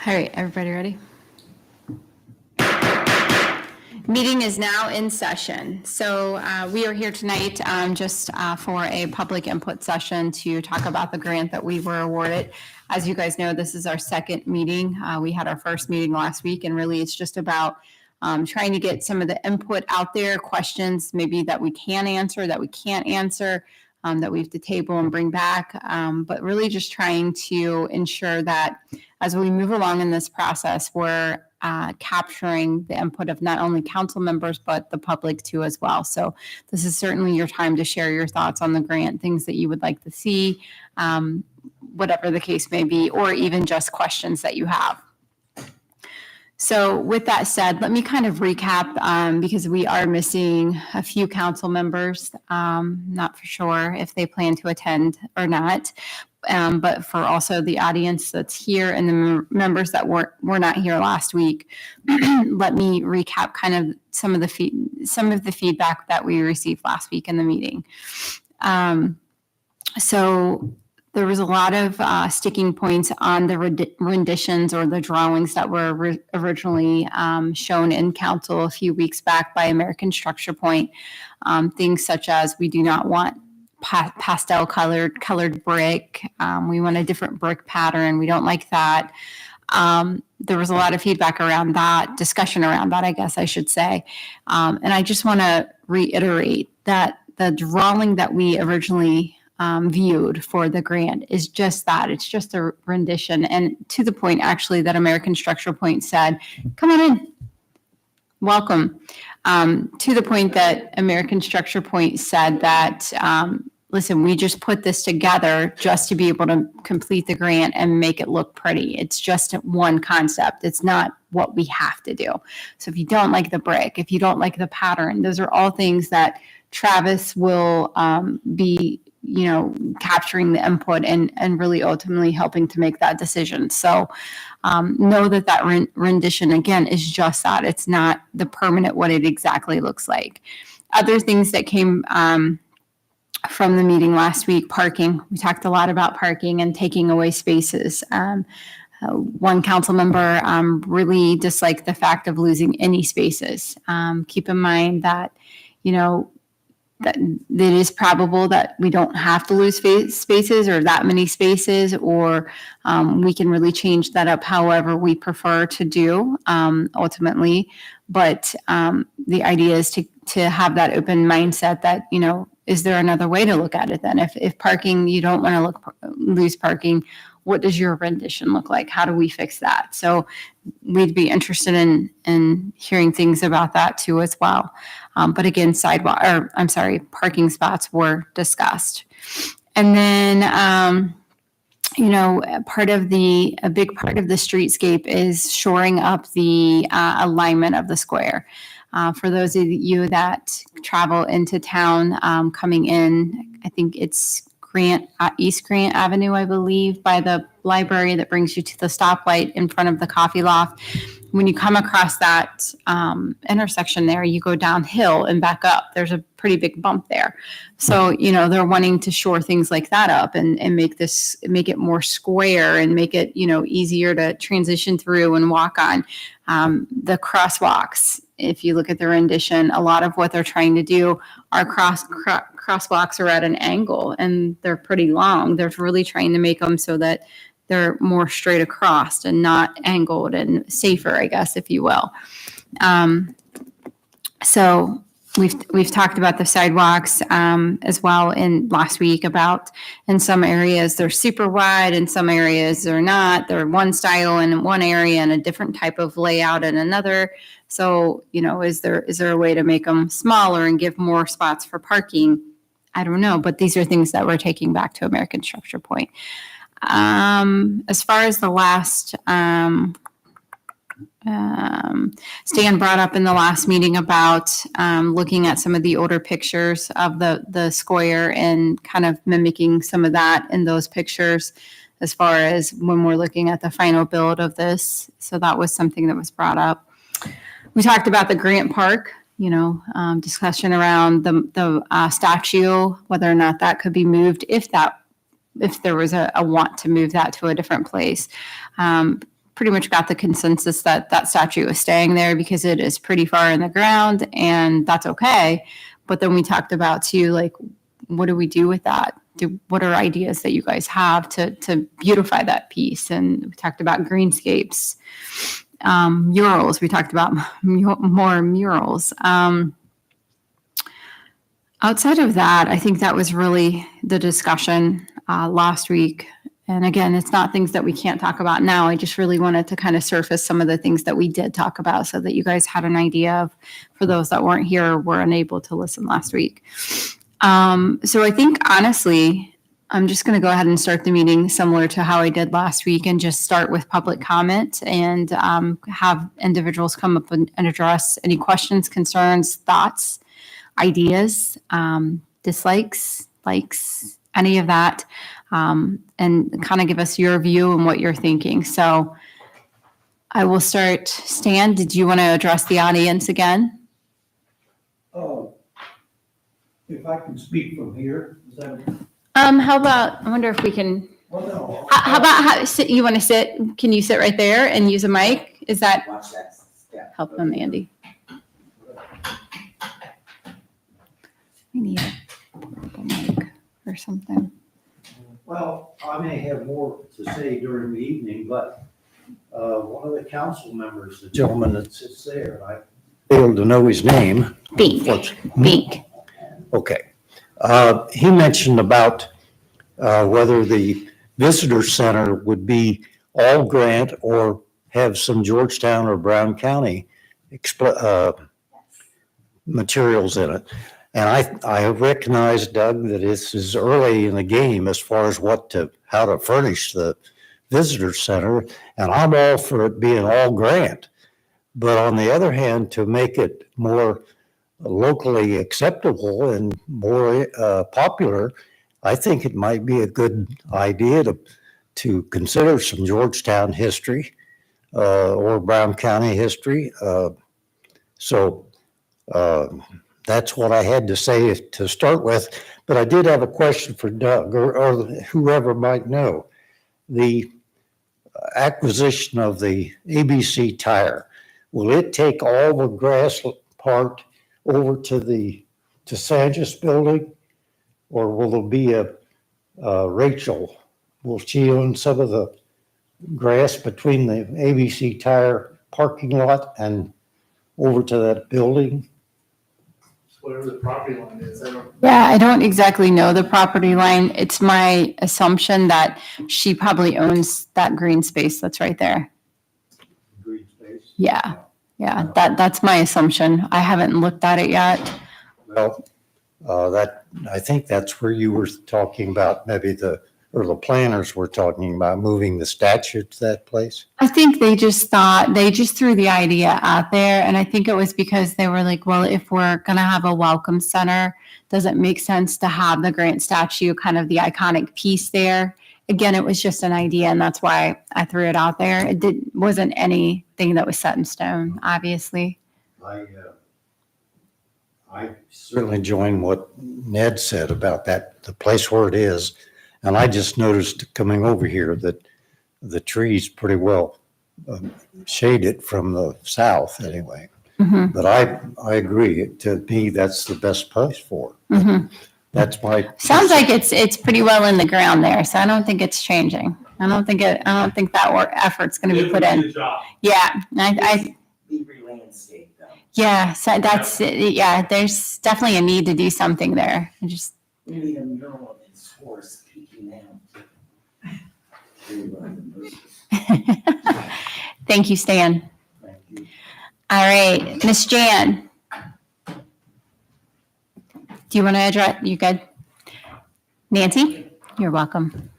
All right, everybody ready? Meeting is now in session. So we are here tonight just for a public input session to talk about the grant that we were awarded. As you guys know, this is our second meeting. We had our first meeting last week, and really it's just about trying to get some of the input out there, questions maybe that we can answer, that we can't answer, that we have to table and bring back, but really just trying to ensure that as we move along in this process, we're capturing the input of not only council members, but the public too as well. So this is certainly your time to share your thoughts on the grant, things that you would like to see, whatever the case may be, or even just questions that you have. So with that said, let me kind of recap because we are missing a few council members, not for sure if they plan to attend or not. But for also the audience that's here and the members that were not here last week, let me recap kind of some of the feedback that we received last week in the meeting. So there was a lot of sticking points on the renditions or the drawings that were originally shown in council a few weeks back by American Structure Point. Things such as we do not want pastel colored brick. We want a different brick pattern. We don't like that. There was a lot of feedback around that, discussion around that, I guess I should say. And I just want to reiterate that the drawing that we originally viewed for the grant is just that. It's just a rendition. And to the point, actually, that American Structure Point said, come on in. Welcome. To the point that American Structure Point said that, listen, we just put this together just to be able to complete the grant and make it look pretty. It's just one concept. It's not what we have to do. So if you don't like the brick, if you don't like the pattern, those are all things that Travis will be capturing the input and really ultimately helping to make that decision. So know that rendition, again, is just that. It's not the permanent what it exactly looks like. Other things that came from the meeting last week, parking. We talked a lot about parking and taking away spaces. One council member really disliked the fact of losing any spaces. Keep in mind that, that it is probable that we don't have to lose spaces or that many spaces, or we can really change that up however we prefer to do ultimately. But the idea is to have that open mindset that, is there another way to look at it then? If parking, you don't want to lose parking, what does your rendition look like? How do we fix that? So we'd be interested in hearing things about that too as well. But again, parking spots were discussed. And then, a big part of the streetscape is shoring up the alignment of the square. For those of you that travel into town, coming in, I think it's East Grant Avenue, I believe, by the library that brings you to the stoplight in front of the coffee loft. When you come across that intersection there, you go downhill and back up. There's a pretty big bump there. So, they're wanting to shore things like that up and make it more square and make it, easier to transition through and walk on. The crosswalks, if you look at the rendition, a lot of what they're trying to do are crosswalks are at an angle and they're pretty long. They're really trying to make them so that they're more straight across and not angled and safer, I guess, if you will. So we've talked about the sidewalks as well in last week about in some areas they're super wide, in some areas they're not. They're one style in one area and a different type of layout in another. So, is there a way to make them smaller and give more spots for parking? I don't know, but these are things that we're taking back to American Structure Point. As far as the last Stan brought up in the last meeting about looking at some of the older pictures of the square and kind of mimicking some of that in those pictures as far as when we're looking at the final build of this. So that was something that was brought up. We talked about the Grant Park, discussion around the statue, whether or not that could be moved if there was a want to move that to a different place. pretty much got the consensus that that statue is staying there because it is pretty far in the ground, and that's okay. But then we talked about too, like, what do we do with that? What are ideas that you guys have to beautify that piece? And we talked about greenscapes, murals. We talked about more murals. Outside of that, I think that was really the discussion last week. And again, it's not things that we can't talk about now. I just really wanted to kind of surface some of the things that we did talk about so that you guys had an idea of, for those that weren't here or were unable to listen last week. So I think, honestly, I'm just going to go ahead and start the meeting similar to how I did last week and just start with public comment and have individuals come up and address any questions, concerns, thoughts, ideas, dislikes, likes, any of that, and kind of give us your view and what you're thinking. So I will start. Stan, did you want to address the audience again? Oh, if I can speak from here, is that? How about, I wonder if we can, Well, no. how about, you want to sit, can you sit right there and use a mic? Is that Watch that. Yeah. help them, Andy? We need a portable mic or something. Well, I may have more to say during the evening, but one of the council members, the gentleman that sits there, I failed to know his name. Bink, Bink. Okay. He mentioned about whether the visitor center would be all grant or have some Georgetown or Brown County materials in it. And I recognize, Doug, that this is early in the game as far as how to furnish the visitor center. And I'm all for it being all grant. But on the other hand, to make it more locally acceptable and more popular, I think it might be a good idea to consider some Georgetown history or Brown County history. So that's what I had to say to start with. But I did have a question for Doug or whoever might know. The acquisition of the ABC tire, will it take all the grass part over to Sanjus building? Or will there be Rachel, will she own some of the grass between the ABC tire parking lot and over to that building? Whatever the property line is, Yeah, I don't exactly know the property line. It's my assumption that she probably owns that green space that's right there. Green space? Yeah, that's my assumption. I haven't looked at it yet. Well, I think that's where you were talking about maybe the planners were talking about moving the statue to that place. I think they just threw the idea out there. And I think it was because they were like, well, if we're going to have a welcome center, does it make sense to have the Grant statue, kind of the iconic piece there? Again, it was just an idea, and that's why I threw it out there. It wasn't anything that was set in stone, obviously. I certainly join what Ned said about that, the place where it is. And I just noticed coming over here that the trees pretty well shade it from the south anyway. Mm-hmm. But I agree. To me, that's the best place for it. Mm-hmm. That's my. Sounds like it's pretty well in the ground there, so I don't think it's changing. I don't think that effort's going to be put in. Yeah, I Be re-landscaped though. yeah, so that's yeah. There's definitely a need to do something there. We need a mural of his horse peeking out. Thank you, Stan. Thank you. All right, Miss Jan. Do you want to address? You good? Nancy, you're welcome.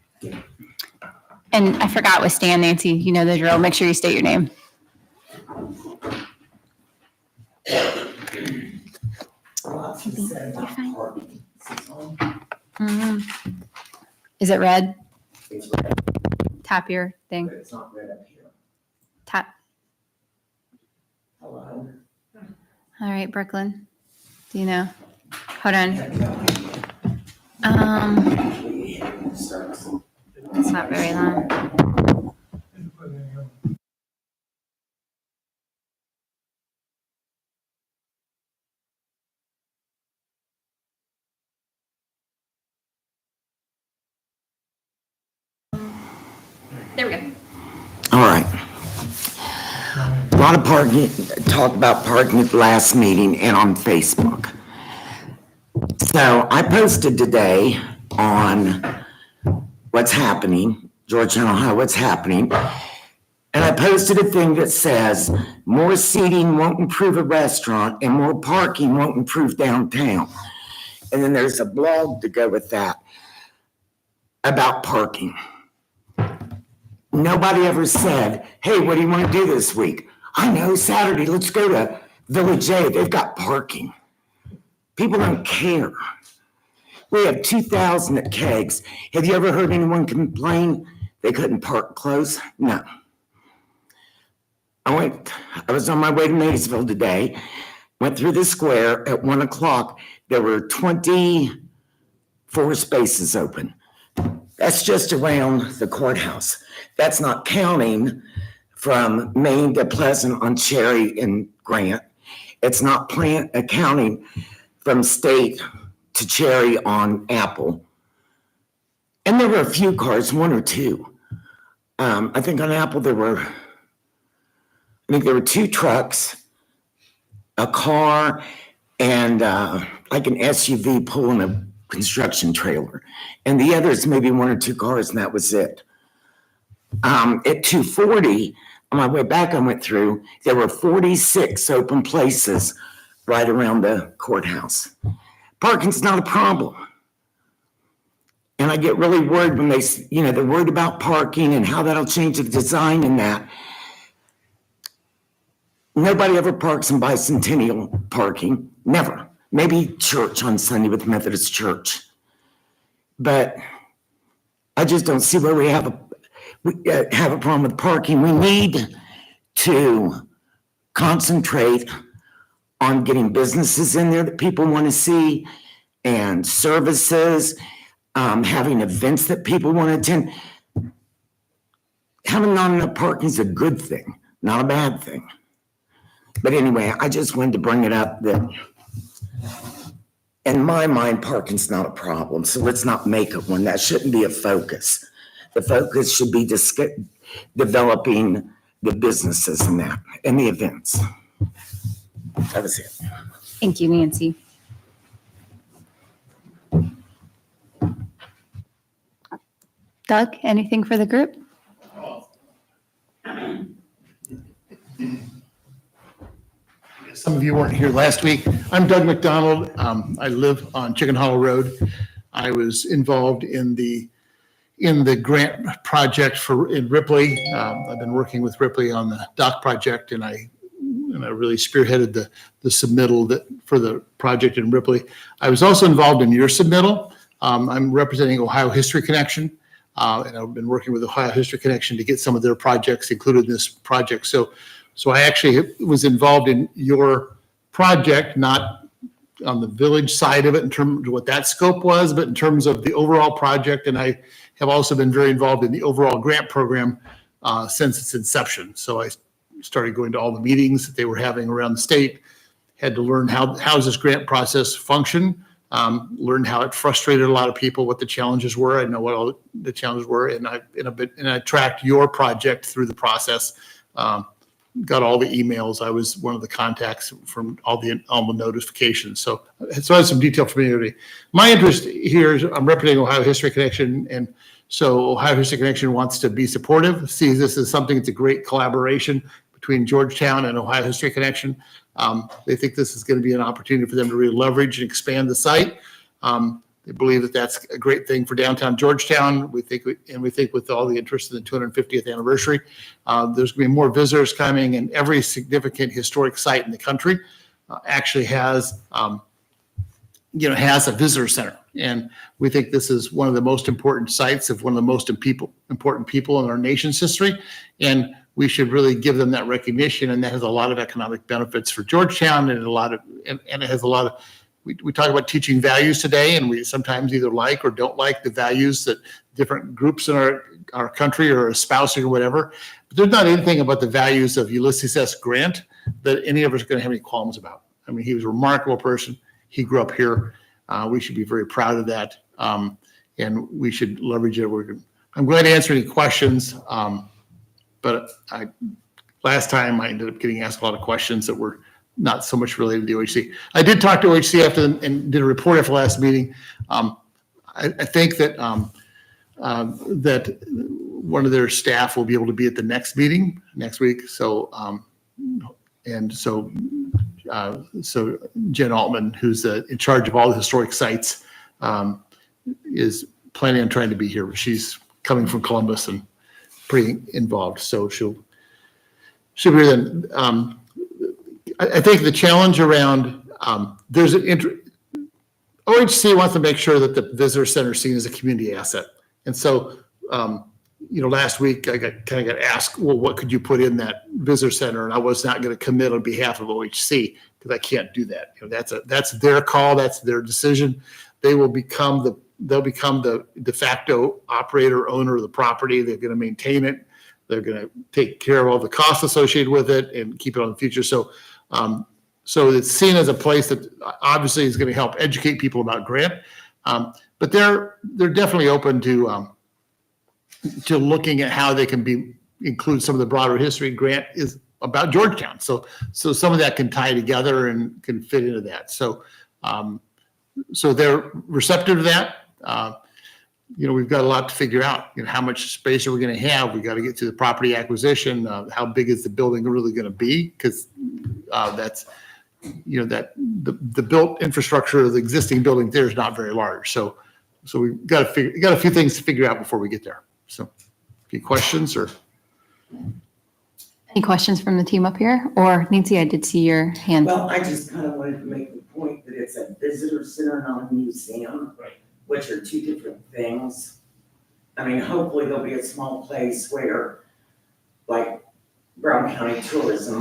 And I forgot with Stan, Nancy, you know the drill. Make sure you state your name. Is it red? It's red, Tap your thing. but it's not red up here. Tap. Hello. All right, Brooklyn. Do you know? Hold on. It's not very long. There we go. All right. A lot of parking, talk about parking at the last meeting and on Facebook. So I posted today on what's happening, Georgetown, Ohio, what's happening. And I posted a thing that says, more seating won't improve a restaurant and more parking won't improve downtown. And then there's a blog to go with that about parking. Nobody ever said, hey, what do you want to do this week? I know, Saturday, let's go to Village A. They've got parking. People don't care. We have 2,000 at Kegs. Have you ever heard anyone complain they couldn't park close? No. I was on my way to Maysville today, went through the square at 1 o'clock. There were 24 spaces open. That's just around the courthouse. That's not counting from Maine to Pleasant on Cherry and Grant. It's not counting from State to Cherry on Apple. And there were a few cars, one or two. I think on Apple there were 2 trucks, a car, and like an SUV pulling a construction trailer. And the others, maybe 1 or 2 cars, and that was it. At 240, on my way back, I went through, there were 46 open places right around the courthouse. Parking's not a problem. And I get really worried when they're worried about parking and how that'll change the design and that. Nobody ever parks in Bicentennial parking, never. Maybe church on Sunday with Methodist Church. But I just don't see where we have a problem with parking. We need to concentrate on getting businesses in there that people want to see and services, having events that people want to attend. Having not enough parking is a good thing, not a bad thing. But anyway, I just wanted to bring it up that in my mind, parking's not a problem. So let's not make it one. That shouldn't be a focus. The focus should be developing the businesses and that and the events. That was it. Thank you, Nancy. Doug, anything for the group? Some of you weren't here last week. I'm Doug McDonald. I live on Chicken Hollow Road. I was involved in the grant project in Ripley. I've been working with Ripley on the dock project, and I really spearheaded the submittal for the project in Ripley. I was also involved in your submittal. I'm representing Ohio History Connection, and I've been working with Ohio History Connection to get some of their projects included in this project. So I actually was involved in your project, not on the village side of it in terms of what that scope was, but in terms of the overall project. And I have also been very involved in the overall grant program since its inception. So I started going to all the meetings that they were having around the state, had to learn how does this grant process function, learned how it frustrated a lot of people, what the challenges were. I know what all the challenges were, and I tracked your project through the process. Got all the emails. I was one of the contacts from all the notifications. So I have some detail familiarity. My interest here is I'm representing Ohio History Connection, and so Ohio History Connection wants to be supportive, sees this as something that's a great collaboration between Georgetown and Ohio History Connection. They think this is going to be an opportunity for them to really leverage and expand the site. They believe that that's a great thing for downtown Georgetown. We think with all the interest in the 250th anniversary, there's going to be more visitors coming, and every significant historic site in the country actually has a visitor center. And we think this is one of the most important sites of one of the most important people in our nation's history. And we should really give them that recognition. And that has a lot of economic benefits for Georgetown, and it has a lot of. We talk about teaching values today, and we sometimes either like or don't like the values that different groups in our country are espousing or whatever. But there's not anything about the values of Ulysses S. Grant that any of us are going to have any qualms about. I mean, he was a remarkable person. He grew up here. We should be very proud of that, and we should leverage it. I'm glad to answer any questions. But last time I ended up getting asked a lot of questions that were not so much related to OHC. I did talk to OHC and did a report after the last meeting. I think that that one of their staff will be able to be at the next meeting next week. So so Jen Altman, who's in charge of all the historic sites, is planning on trying to be here. She's coming from Columbus and pretty involved, so she'll be here then. I think the challenge around OHC wants to make sure that the visitor center is seen as a community asset, and so last week I kind of got asked, well, what could you put in that visitor center? And I was not going to commit on behalf of OHC because I can't do that. That's their call. That's their decision. They'll become the de facto operator, owner of the property. They're going to maintain it. They're going to take care of all the costs associated with it and keep it on the future. So it's seen as a place that obviously is going to help educate people about Grant. But they're definitely open to looking at how they can include some of the broader history. Grant is about Georgetown. So some of that can tie together and can fit into that. So they're receptive to that. We've got a lot to figure out. How much space are we going to have? We got to get to the property acquisition. How big is the building really going to be? Because that's that the built infrastructure of the existing building there is not very large. So we've got a few things to figure out before we get there. So, any questions or? Any questions from the team up here? Or Nancy, I did see your hand. Well, I just kind of wanted to make the point that it's a visitor center, not a museum, Right. which are two different things. I mean, hopefully there'll be a small place where, like Brown County Tourism,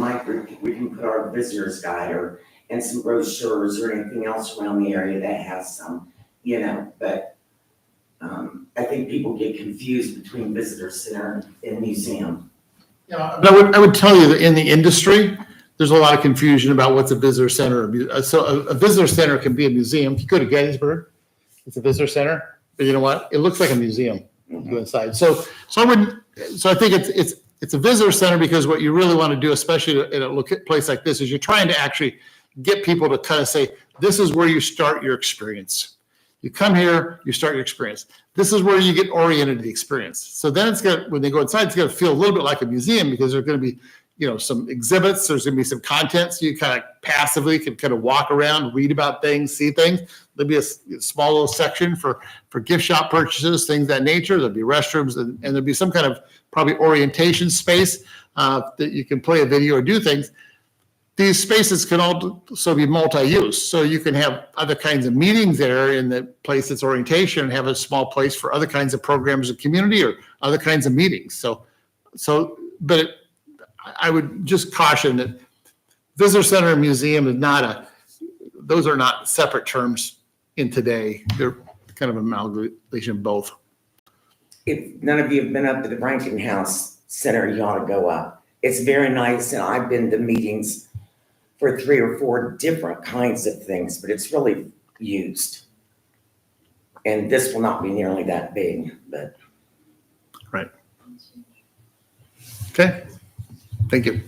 we can put our visitors guide and some brochures or anything else around the area that has some, but I think people get confused between visitor center and museum. Yeah, but I would tell you that in the industry, there's a lot of confusion about what's a visitor center. So a visitor center can be a museum. If you go to Gettysburg, it's a visitor center, but you know what? It looks like a museum. Go inside. So I think it's a visitor center because what you really want to do, especially in a place like this, is you're trying to actually get people to kind of say, this is where you start your experience. You come here, you start your experience. This is where you get oriented to the experience. So then when they go inside, it's going to feel a little bit like a museum because there's going to be, some exhibits. There's going to be some content. So you kind of passively can kind of walk around, read about things, see things. There'll be a small little section for gift shop purchases, things of that nature. There'll be restrooms and there'll be some kind of probably orientation space that you can play a video or do things. These spaces can also be multi-use. So you can have other kinds of meetings there in the place that's orientation and have a small place for other kinds of programs of community or other kinds of meetings. But I would just caution that visitor center and museum is those are not separate terms in today. They're kind of an amalgamation of both. If none of you have been up to the Rankin House Center, you ought to go up. It's very nice, and I've been to meetings for 3 or 4 different kinds of things, but it's really used. And this will not be nearly that big, but. Right. Okay. Thank you.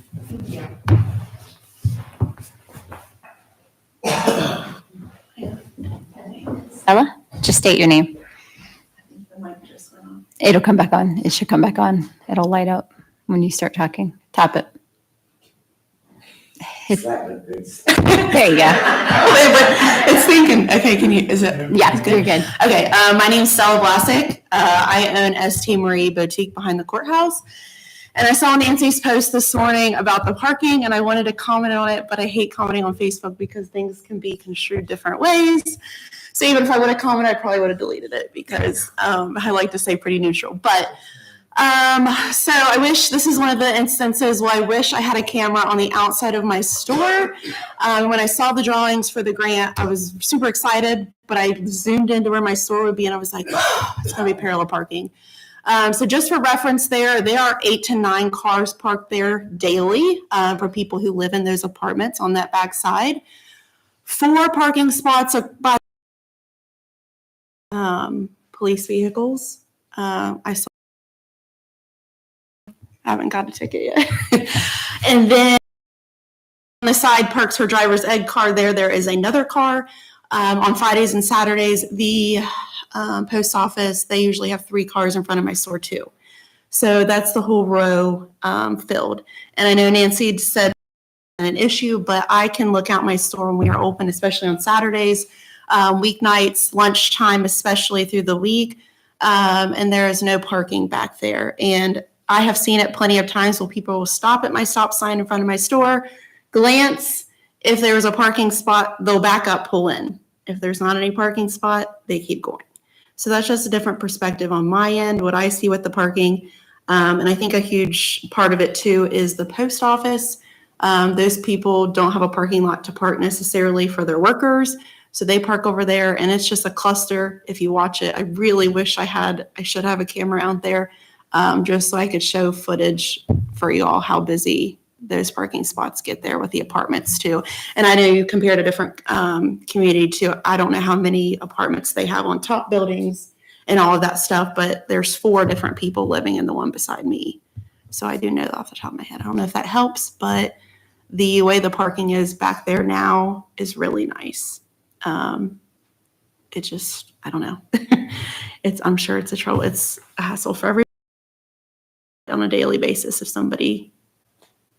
Stella, just state your name. It'll come back on. It should come back on. It'll light up when you start talking. Tap it. There you go. Wait, but it's thinking. Okay, Yeah, you're good. Okay, my name's Stella Vlasic. I own St. Marie Boutique behind the courthouse. And I saw Nancy's post this morning about the parking, and I wanted to comment on it, but I hate commenting on Facebook because things can be construed different ways. So even if I would have commented, I probably would have deleted it because I like to stay pretty neutral. But so I wish this is one of the instances where I wish I had a camera on the outside of my store. When I saw the drawings for the grant, I was super excited, but I zoomed into where my store would be, and I was like, oh, it's going to be parallel parking. So just for reference there are 8 to 9 cars parked there daily for people who live in those apartments on that back side. 4 parking spots are by police vehicles. I saw I haven't got a ticket yet. And then on the side parks her driver's ed car there is another car. On Fridays and Saturdays, the post office, they usually have 3 cars in front of my store too. So that's the whole row filled. And I know Nancy said an issue, but I can look out my store when we are open, especially on Saturdays, weeknights, lunchtime, especially through the week. And there is no parking back there. And I have seen it plenty of times where people will stop at my stop sign in front of my store, glance. If there was a parking spot, they'll back up, pull in. If there's not any parking spot, they keep going. So that's just a different perspective on my end, what I see with the parking. And I think a huge part of it too is the post office. Those people don't have a parking lot to park necessarily for their workers. So they park over there and it's just a cluster. If you watch it, I really wish I should have a camera out there just so I could show footage for you all how busy those parking spots get there with the apartments too. And I know you compared a different community too. I don't know how many apartments they have on top buildings and all of that stuff, but there's 4 different people living in the one beside me. So I do know that off the top of my head. I don't know if that helps, but the way the parking is back there now is really nice. It just, I don't know. I'm sure it's it's a hassle for everybody on a daily basis.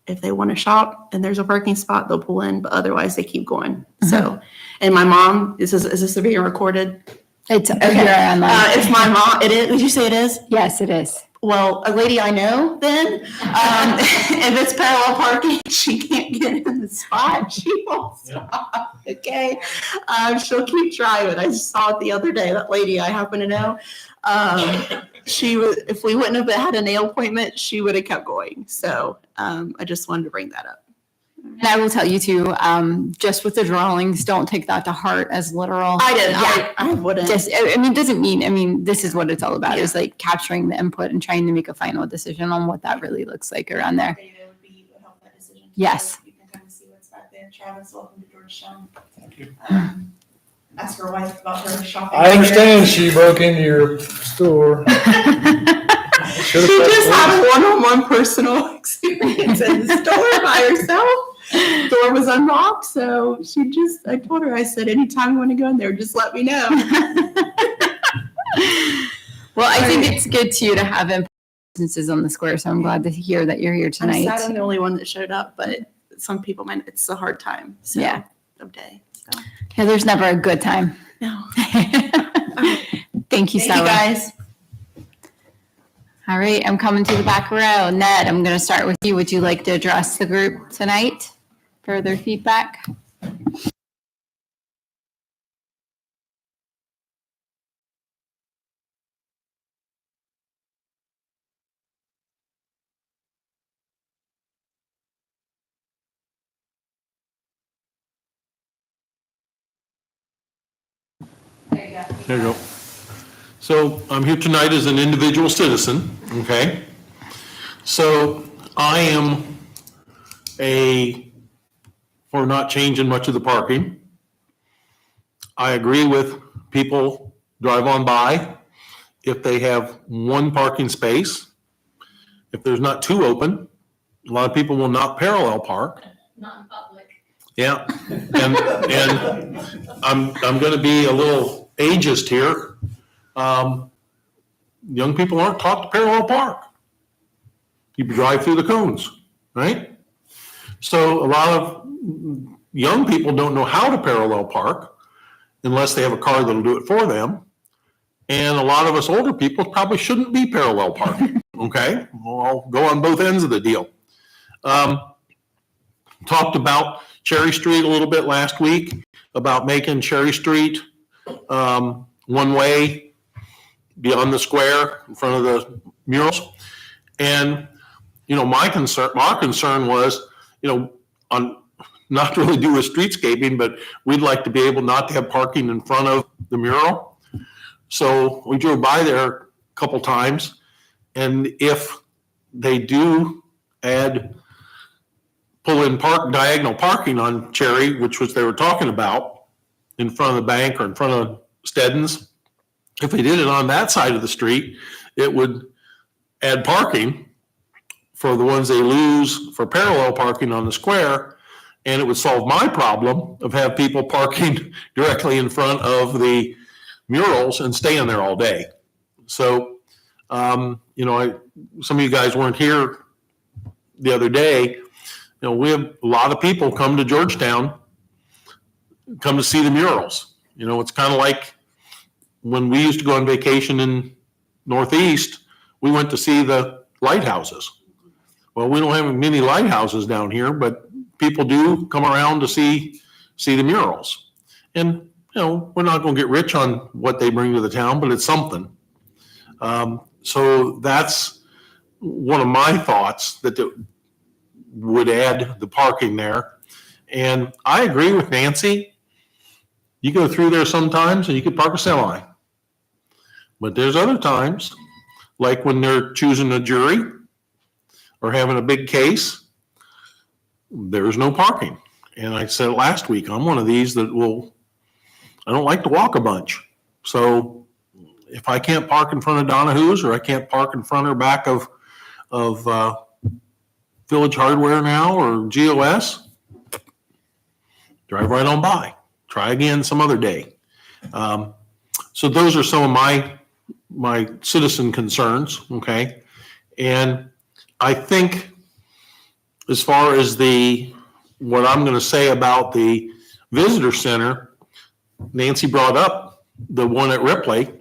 If they want to shop and there's a parking spot, they'll pull in, but otherwise they keep going. So, and my mom, is this being recorded? It's here online. If my mom, it is, did you say it is? Yes, it is. Well, a lady I know then, if it's parallel parking, she can't get in the spot, she won't stop, okay? She'll keep driving. I saw it the other day, that lady I happen to know. If we wouldn't have had a nail appointment, she would have kept going. So I just wanted to bring that up. And I will tell you too, just with the drawings, don't take that to heart as literal. I didn't. Yeah. I wouldn't. This is what it's all about, is like capturing the input and trying to make a final decision on what that really looks like around there. Would help that decision. Yes. You can kind of see what's back there. Travis, welcome to Georgetown. Thank you. Ask her wife about her shopping. I understand she broke into your store. She just had a one-on-one personal experience in the store by herself. Door was unlocked, so I told her, I said, anytime you want to go in there, just let me know. Well, I think it's good too to have businesses on the square, so I'm glad to hear that you're here I'm tonight. sad I'm the only one that showed up, but some people might, it's a hard time. So, Yeah. Of day. So. Yeah, there's never a good time. No. Thank you, Thank Stella. you guys. All right, I'm coming to the back row. Ned, I'm going to start with you. Would you like to address the group tonight? Further feedback? There you go. So I'm here tonight as an individual citizen, okay? So I am for not changing much of the parking. I agree with people drive on by if they have one parking space. If there's not 2 open, a lot of people will not parallel park. Not in public. Yeah, and I'm going to be a little ageist here. Young people aren't taught to parallel park. You drive through the cones, right? So a lot of young people don't know how to parallel park unless they have a car that'll do it for them. And a lot of us older people probably shouldn't be parallel parking, okay? Well, I'll go on both ends of the deal. Talked about Cherry Street a little bit last week, about making Cherry Street one way beyond the square in front of the murals. And, our concern was, on not to really do with streetscaping, but we'd like to be able not to have parking in front of the mural. So we drove by there a couple times, and if they do pull in diagonal parking on Cherry, which they were talking about in front of the bank or in front of Steddon's, if they did it on that side of the street, it would add parking. for the ones they lose for parallel parking on the square. And it would solve my problem of have people parking directly in front of the murals and staying there all day. So, some of you guys weren't here the other day. We have a lot of people come to Georgetown, come to see the murals. It's kind of like when we used to go on vacation in Northeast, we went to see the lighthouses. Well, we don't have many lighthouses down here, but people do come around to see the murals. And, we're not going to get rich on what they bring to the town, but it's something. So that's one of my thoughts, that would add the parking there. And I agree with Nancy. You go through there sometimes and you could park a semi. But there's other times, like when they're choosing a jury or having a big case, there's no parking. And I said last week, I'm one of these that I don't like to walk a bunch. So if I can't park in front of Donahue's, or I can't park in front or back of Village Hardware now or GOS, drive right on by. Try again some other day. So those are some of my citizen concerns, okay? And I think as far as what I'm going to say about the visitor center, Nancy brought up the one at Ripley.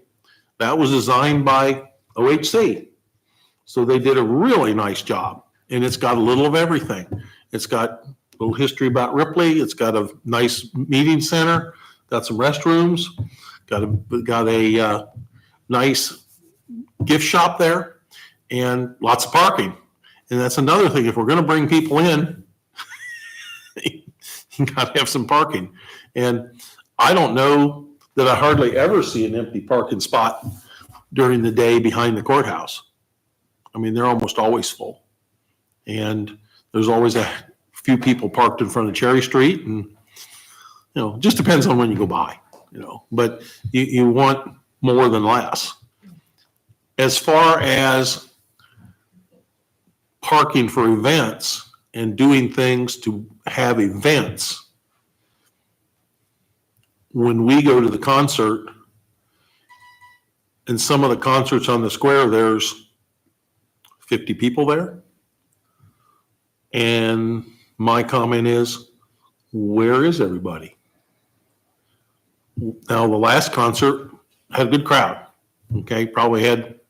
That was designed by OHC. So they did a really nice job. And it's got a little of everything. It's got a little history about Ripley. It's got a nice meeting center, got some restrooms, got a nice gift shop there, and lots of parking. And that's another thing. If we're going to bring people in, you got to have some parking. And I don't know that I hardly ever see an empty parking spot during the day behind the courthouse. I mean, they're almost always full. And there's always a few people parked in front of Cherry Street, and it just depends on when you go by, but you want more than less. As far as parking for events and doing things to have events, when we go to the concert, and some of the concerts on the square, there's 50 people there. And my comment is, where is everybody? Now, the last concert had a good crowd, okay? Probably had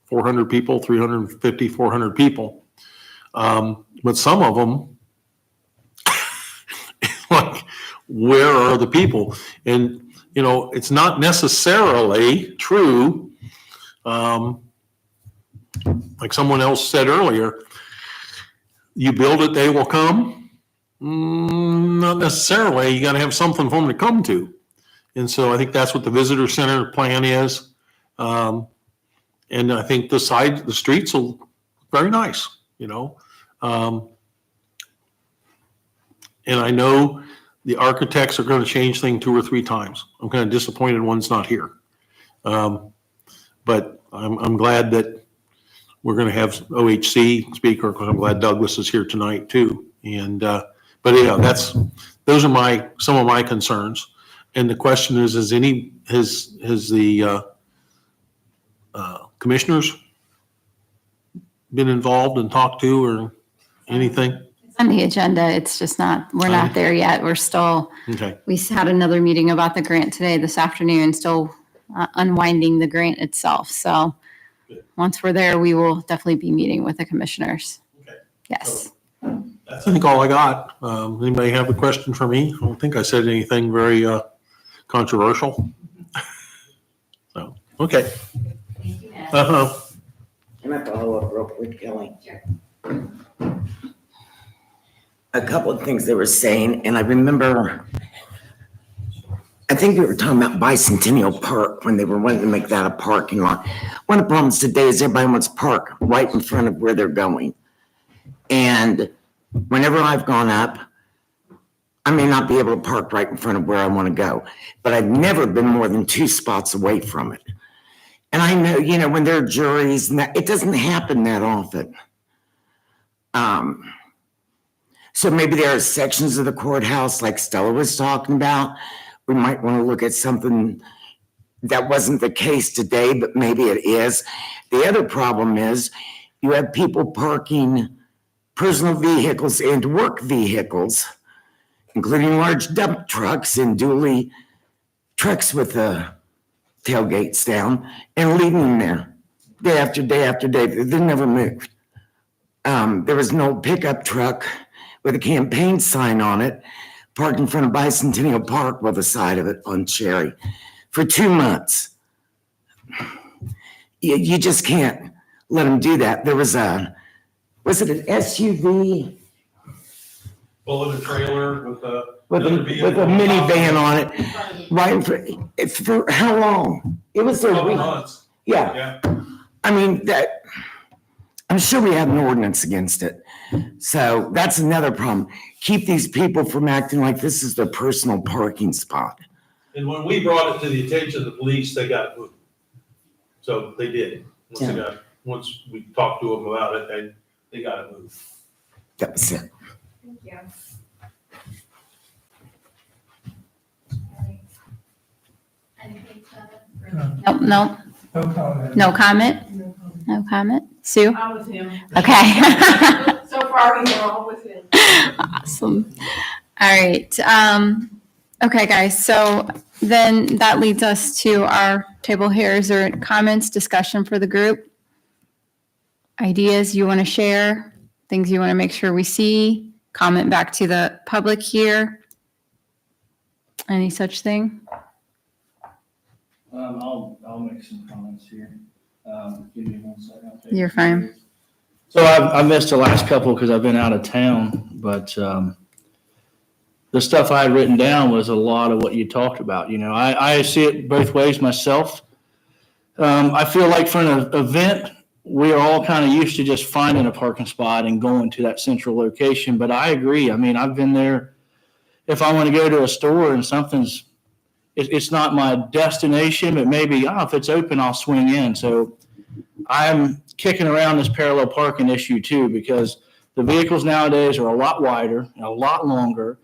400 people, 350, 400 people. But some of them, like, where are the people? And, it's not necessarily true. Like someone else said earlier, you build it, they will come. Not necessarily. You got to have something for them to come to. And so I think that's what the visitor center plan is. And I think the streets will very nice, and I know the architects are going to change things 2 or 3 times. I'm kind of disappointed one's not here. But I'm glad that we're going to have OHC speaker, because I'm glad Douglas is here tonight too. And but yeah, those are some of my concerns. And the question is, has the commissioners been involved and talked to, or anything? On the agenda, it's just we're not there yet. We're still, Okay. we had another meeting about the grant today, this afternoon, still unwinding the grant itself. So once we're there, we will definitely be meeting with the commissioners. Okay. Yes. That's, I think, all I got. Anybody have a question for me? I don't think I said anything very controversial. So, okay. Uh-huh. Can I follow up real quick, Kelly? Sure. A couple of things they were saying, and I remember, I think they were talking about Bicentennial Park when they were wanting to make that a parking lot. One of the problems today is everybody wants to park right in front of where they're going. And whenever I've gone up, I may not be able to park right in front of where I want to go, but I've never been more than 2 spots away from it. And I know, when there are juries, and it doesn't happen that often. So maybe there are sections of the courthouse, like Stella was talking about. We might want to look at something that wasn't the case today, but maybe it is. The other problem is you have people parking personal vehicles and work vehicles, including large dump trucks and dually trucks with the tailgates down, and leaving them there day after day after day. They never moved. There was an old pickup truck with a campaign sign on it, parked in front of Bicentennial Park with the side of it on Cherry for 2 months. You just can't let them do that. There was it an SUV? Full of a trailer with a. With a minivan on it, right in front, it's for how long? It was their week. Yeah, Yeah. I mean, I'm sure we have an ordinance against it. So that's another problem. Keep these people from acting like this is their personal parking spot. And when we brought it to the attention of the police, they got it moved. So they did. Once we talked to them about it, they got it moved. That was it. Thank you. Nope, nope. No comment? No comment? Sue? I'm with him. Okay. So far, we're all with him. Awesome. All right. Okay, guys. So then that leads us to our table here. Is there comments, discussion for the group? Ideas you want to share? Things you want to make sure we see? Comment back to the public here? Any such thing? I'll make some comments here. Give me 1 second. I'll take You're a few fine. minutes. So I missed the last couple because I've been out of town, but the stuff I had written down was a lot of what you talked about. You know, I see it both ways myself. I feel like for an event, we're all kind of used to just finding a parking spot and going to that central location. But I agree. I mean, I've been there. If I want to go to a store and it's not my destination, but maybe, if it's open, I'll swing in. So I'm kicking around this parallel parking issue too, because the vehicles nowadays are a lot wider and a lot longer.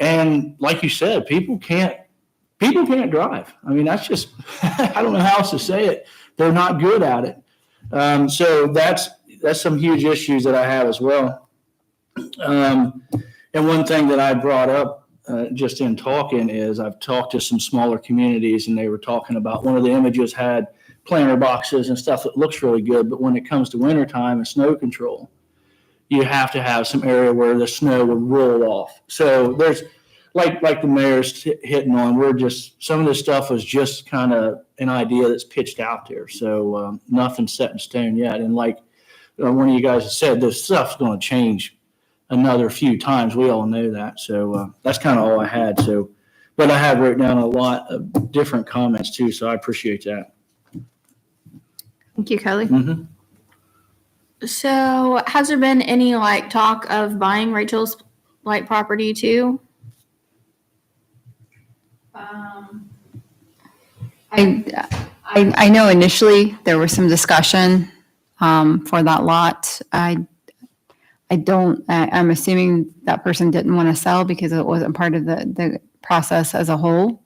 And like you said, people can't drive. I mean, that's just, I don't know how else to say it. They're not good at it. So that's some huge issues that I have as well. And one thing that I brought up just in talking is I've talked to some smaller communities, and they were talking about one of the images had planter boxes and stuff that looks really good. But when it comes to wintertime and snow control, you have to have some area where the snow would roll off. So there's like the mayor's hitting on, some of this stuff was just kind of an idea that's pitched out there. So nothing's set in stone yet. And like one of you guys has said, this stuff's going to change another few times. We all know that. So that's kind of all I had. So, but I have written down a lot of different comments too. So I appreciate that. Thank you, Kelly. Mm-hmm. So has there been any talk of buying Rachel's property too? I know initially there was some discussion for that lot. I'm assuming that person didn't want to sell because it wasn't part of the process as a whole.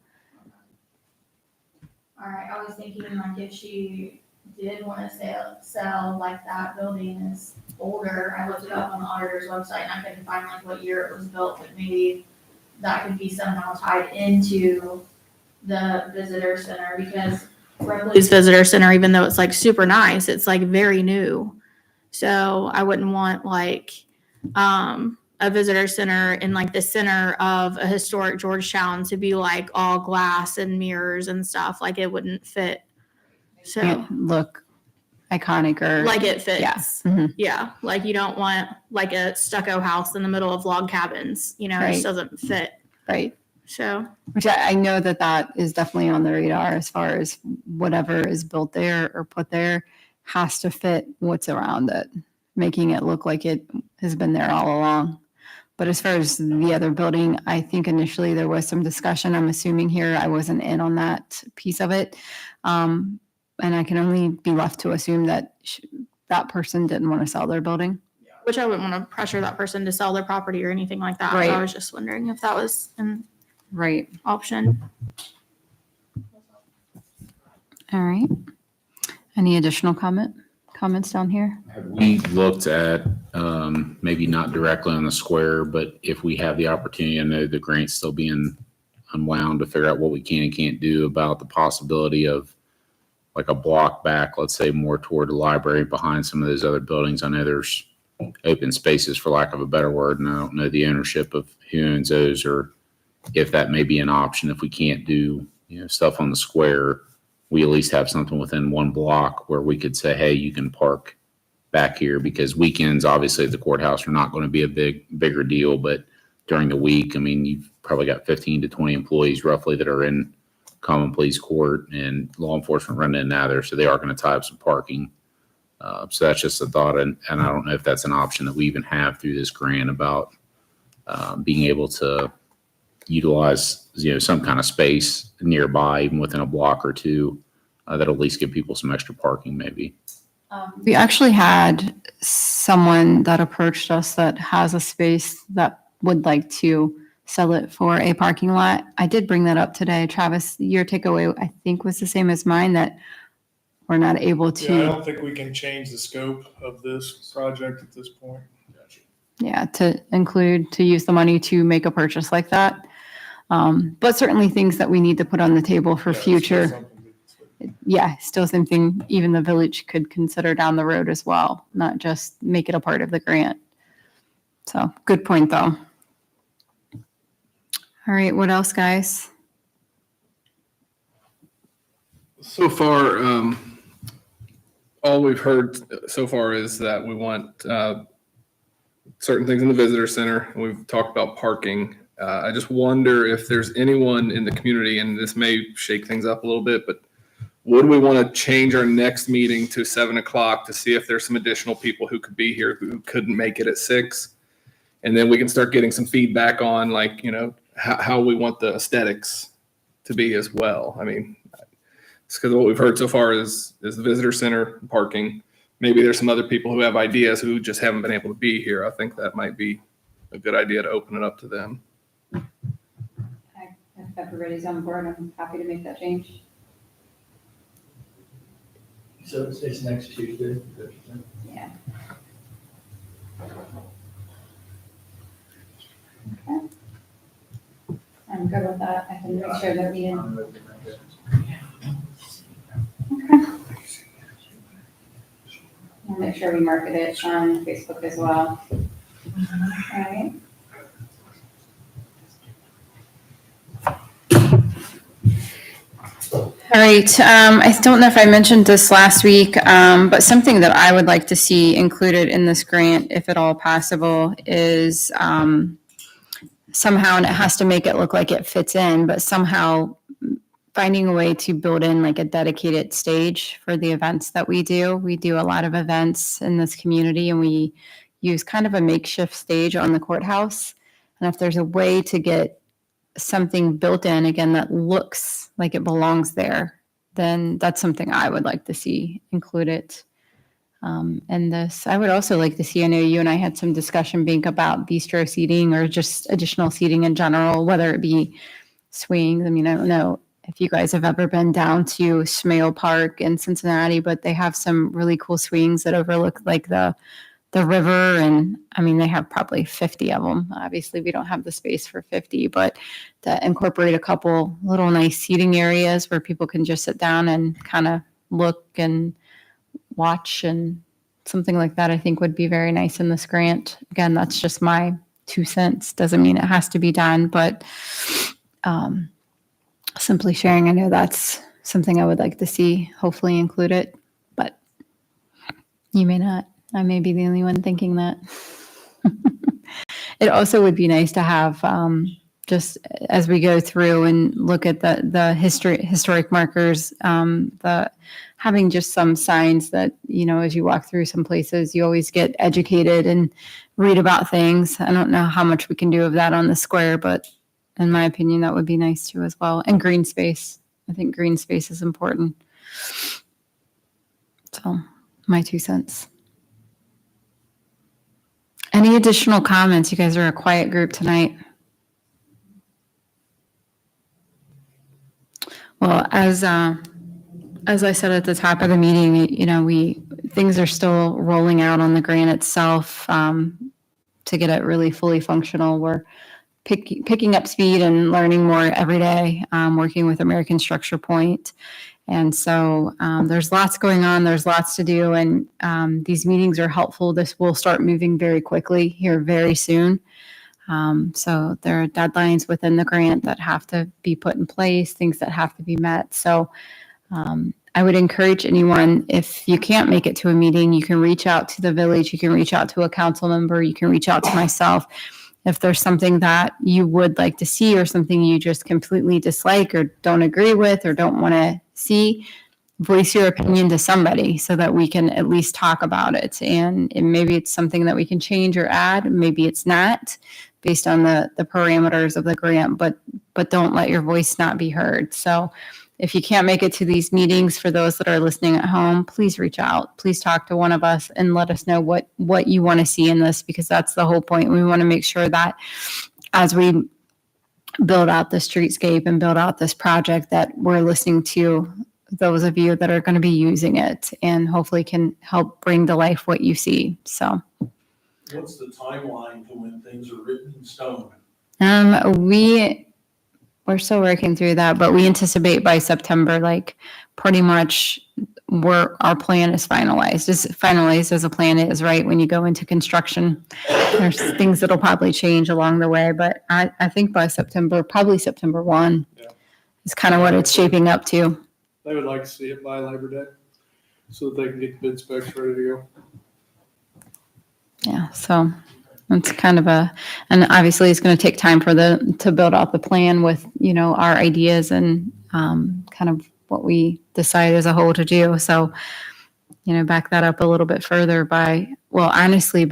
All right, I was thinking if she did want to sell that building is older. I looked it up on the auditor's website and I couldn't find what year it was built, but maybe that could be somehow tied into the visitor center because Ripley's visitor center, even though it's super nice, it's very new. So I wouldn't want a visitor center in the center of a historic Georgetown to be all glass and mirrors and stuff. It wouldn't fit. So Can't look iconic or it fits. yeah. Mhm. Yeah. You don't want a stucco house in the middle of log cabins, it Right. just doesn't fit. Right. So Which I know that is definitely on the radar as far as whatever is built there or put there has to fit what's around it, making it look like it has been there all along. But as far as the other building, I think initially there was some discussion. I'm assuming here I wasn't in on that piece of it. And I can only be left to assume that that person didn't want to sell their building. Which I wouldn't want to pressure that person to sell their property or anything like that. Right. I was just wondering if that was an Right. option. All right. Any additional comments down here? Have we looked at, maybe not directly on the square, but if we have the opportunity, I know the grant's still being unwound to figure out what we can and can't do about the possibility of like a block back, let's say more toward the library behind some of those other buildings. I know there's open spaces for lack of a better word, and I don't know the ownership of who owns those or if that may be an option. If we can't do, stuff on the square, we at least have something within one block where we could say, hey, you can park back here, because weekends, obviously at the courthouse are not going to be a bigger deal, but during the week, I mean, you've probably got 15 to 20 employees roughly that are in common pleas court and law enforcement running in and out of there. So they are going to tie up some parking. So that's just a thought. And I don't know if that's an option that we even have through this grant about being able to utilize, some kind of space nearby, even within a block or two, that'll at least give people some extra parking maybe. We actually had someone that approached us that has a space that would like to sell it for a parking lot. I did bring that up today. Travis, your takeaway, I think, was the same as mine, that we're not able Yeah, I to, don't think we can change the scope of this project at this point. to use the money to make a purchase like that. But certainly things that we need to put on the table for Yeah, it's still future. something to- Yeah, still something even the village could consider down the road as well, not just make it a part of the grant. So good point, though. All right, what else, guys? So far, all we've heard so far is that we want certain things in the visitor center. We've talked about parking. I just wonder if there's anyone in the community, and this may shake things up a little bit, but would we want to change our next meeting to 7:00 to see if there's some additional people who could be here who couldn't make it at 6? And then we can start getting some feedback on how we want the aesthetics to be as well. I mean, it's because what we've heard so far is the visitor center parking. Maybe there's some other people who have ideas who just haven't been able to be here. I think that might be a good idea to open it up to them. If everybody's on board, I'm happy to make that change. So it's next Tuesday. Yeah. Okay. I'm good with that. I can make sure that we. Okay. We'll make sure we market it on Facebook as well. All right. All right, I don't know if I mentioned this last week, but something that I would like to see included in this grant, if at all possible, is somehow, and it has to make it look like it fits in, but somehow finding a way to build in like a dedicated stage for the events that we do. We do a lot of events in this community, and we use kind of a makeshift stage on the courthouse. And if there's a way to get something built in, again, that looks like it belongs there, then that's something I would like to see included in this. I would also like to see, I know you and I had some discussion, Bink, about bistro seating or just additional seating in general, whether it be swings. I mean, I don't know if you guys have ever been down to Smale Park in Cincinnati, but they have some really cool swings that overlook like the river. And I mean, they have probably 50 of them. Obviously, we don't have the space for 50, but to incorporate a couple little nice seating areas where people can just sit down and kind of look and watch, and something like that, I think would be very nice in this grant. Again, that's just my 2 cents. Doesn't mean it has to be done, but simply sharing. I know that's something I would like to see hopefully included, but you may not. I may be the only one thinking that. It also would be nice to have, just as we go through and look at the historic markers, having just some signs that, as you walk through some places, you always get educated and read about things. I don't know how much we can do of that on the square, but in my opinion, that would be nice too as well. And green space. I think green space is important. So my 2 cents. Any additional comments? You guys are a quiet group tonight. Well, as I said at the top of the meeting, things are still rolling out on the grant itself to get it really fully functional. We're picking up speed and learning more every day, working with American Structure Point. And so there's lots going on. There's lots to do. And these meetings are helpful. This will start moving very quickly here very soon. So there are deadlines within the grant that have to be put in place, things that have to be met. So I would encourage anyone, if you can't make it to a meeting, you can reach out to the village, you can reach out to a council member, you can reach out to myself. If there's something that you would like to see or something you just completely dislike or don't agree with or don't want to see, voice your opinion to somebody so that we can at least talk about it. And maybe it's something that we can change or add, maybe it's not, based on the parameters of the grant, but don't let your voice not be heard. So if you can't make it to these meetings, for those that are listening at home, please reach out. Please talk to one of us and let us know what you want to see in this, because that's the whole point. We want to make sure that as we build out the streetscape and build out this project, that we're listening to those of you that are going to be using it and hopefully can help bring to life what you see. So What's the timeline to when things are written in stone? we're still working through that, but we anticipate by September, like pretty much our plan is finalized. As finalized as a plan is, right? When you go into construction, there's things that'll probably change along the way, but I think by September, probably September 1 is kind of what it's shaping up to. They would like to see it by Labor Day so that they can get the bid specs ready to go. Yeah, so it's kind of and obviously it's going to take time to build out the plan with, our ideas and kind of what we decide as a whole to do. So, back that up a little bit further honestly,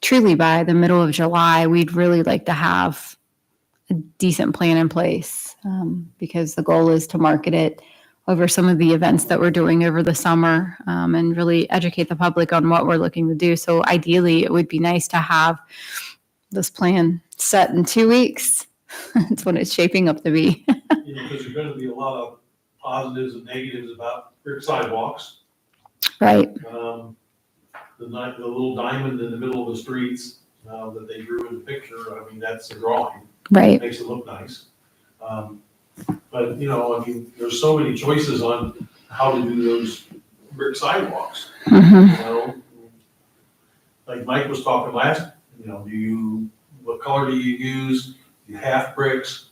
truly by the middle of July, we'd really like to have a decent plan in place because the goal is to market it over some of the events that we're doing over the summer and really educate the public on what we're looking to do. So ideally, it would be nice to have this plan set in 2 weeks. That's what it's shaping up to be. Because there's going to be a lot of positives and negatives about brick sidewalks. Right. The little diamond in the middle of the streets that they drew in the picture, that's a drawing. Right. Makes it look nice. But, there's so many choices on how to do those brick sidewalks. Mm-hmm. Like Mike was talking last, what color do you use? Do you half bricks?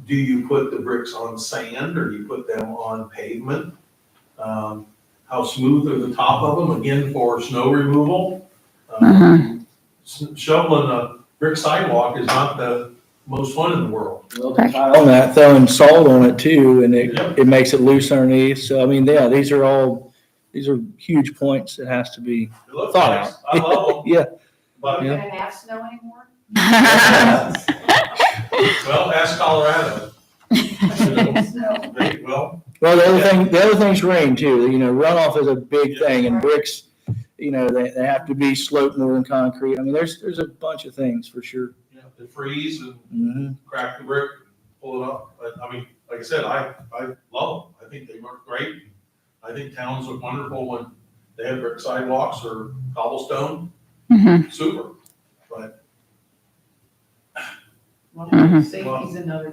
Do you put the bricks on sand or do you put them on pavement? How smooth are the top of them? Again, for snow removal. Shoveling a brick sidewalk is not the most fun in the world. Well, on that, throwing salt on it too, and it makes it loose underneath. So, these are huge points that has to be thought out. I love them. Yeah. But, Are you gonna have snow anymore? well, ask Colorado. Well, the other thing's rain too. Runoff is a big thing, and bricks, they have to be sloped more than concrete. There's a bunch of things for sure. They freeze and crack the brick, pull it up. But like I said, I love them. I think they work great. I think towns look wonderful when they have brick sidewalks or cobblestone. Mm-hmm. Super. But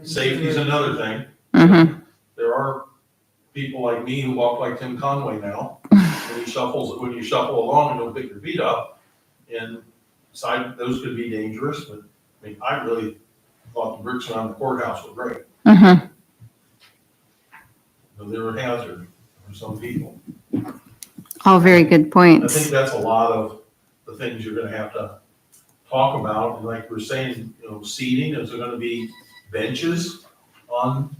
Safety's another thing. Mm-hmm. There are people like me who walk like Tim Conway now. When you shuffle along and don't pick your feet up, and those could be dangerous. But I really thought the bricks around the courthouse were great. Mm-hmm. But they were a hazard for some people. All very good I points. think that's a lot of the things you're gonna have to talk about. And like we're saying, seating, is there gonna be benches around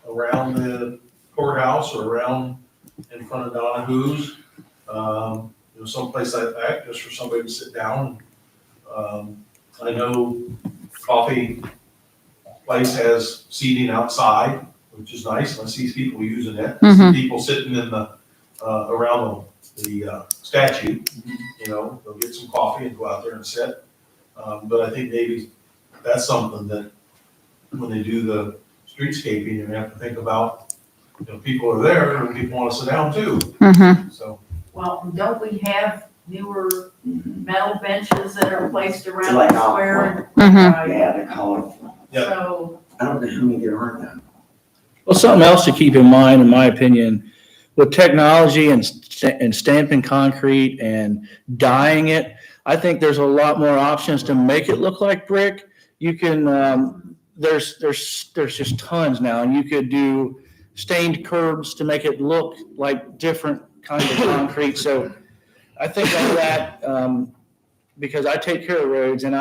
the courthouse or around in front of Donahue's? Someplace like that, just for somebody to sit down. I know Coffee Place has seating outside, which is nice. I see people using it. I see people sitting in the around the statue. You know, they'll get some coffee and go out there and sit. But I think maybe that's something that when they do the streetscaping, you're gonna have to think about, you know, people are there and people wanna sit down too, Mhm. so. Well, don't we have newer metal benches that are placed around Like the square? Mhm. Yeah, they're colorful. So, I don't know how many there are though. Well, something else to keep in mind, in my opinion, with technology and stamping concrete and dyeing it, I think there's a lot more options to make it look like brick. You can, there's just tons now, and you could do stained curbs to make it look like different kinds of concrete. So I think of that, because I take care of roads, and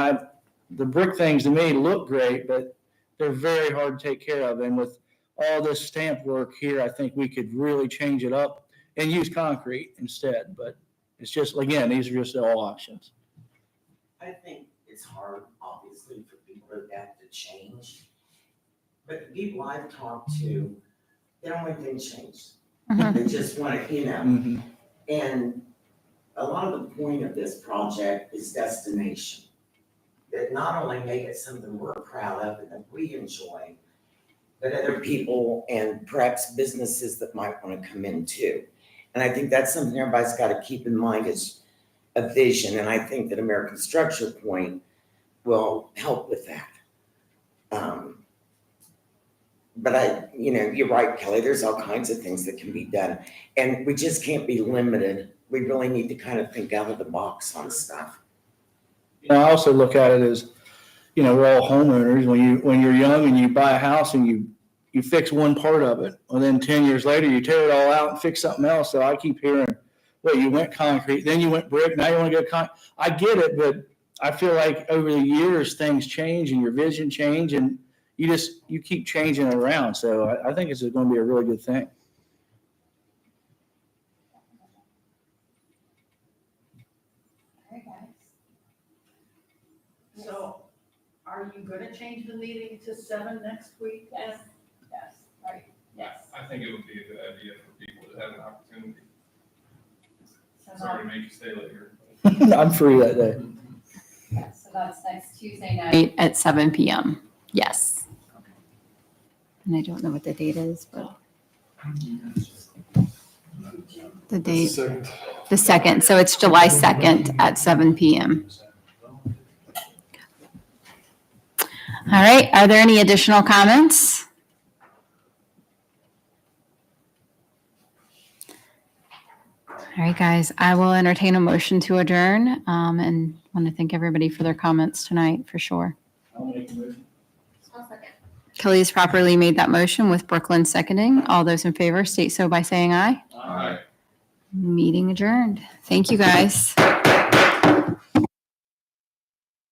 the brick things to me look great, but they're very hard to take care of. And with all this stamp work here, I think we could really change it up and use concrete instead. But it's just, again, these are just all options. I think it's hard, obviously, for people to adapt to change. But the people I've talked to, they don't want things changed. Mhm. They just want to, you know, Mhm. and a lot of the point of this project is destination. That not only make it something we're proud of and that we enjoy, but other people and perhaps businesses that might want to come in too. And I think that's something everybody's got to keep in mind is a vision. And I think that American Structure Point will help with that. But you're right, Kelly, there's all kinds of things that can be done. And we just can't be limited. We really need to kind of think out of the box on stuff. I also look at it as, we're all homeowners. When you're young and you buy a house and you fix one part of it, and then 10 years later, you tear it all out and fix something else. So I keep hearing, well, you went concrete, then you went brick, now you want to go concrete. I get it, but I feel like over the years, things change and your vision change, and you keep changing it around. So I think it's going to be a really good thing. so are you gonna change the meeting to 7 next week? Yes, yes, right, yes. I think it would be a good idea for people to have an opportunity. So Sorry to make you stay later. I'm free that day. so that's next Tuesday night. At 7 p.m. Yes. And I don't know what the date is, but the date, Second. the 2nd. So it's July 2nd at 7 p.m. All right. Are there any additional comments? All right, guys, I will entertain a motion to adjourn, and want to thank everybody for their comments tonight, for sure. I'll make a motion. I'll second. Kelly's properly made that motion with Brooklyn seconding. All those in favor state so by saying aye. All right. Meeting adjourned. Thank you, guys.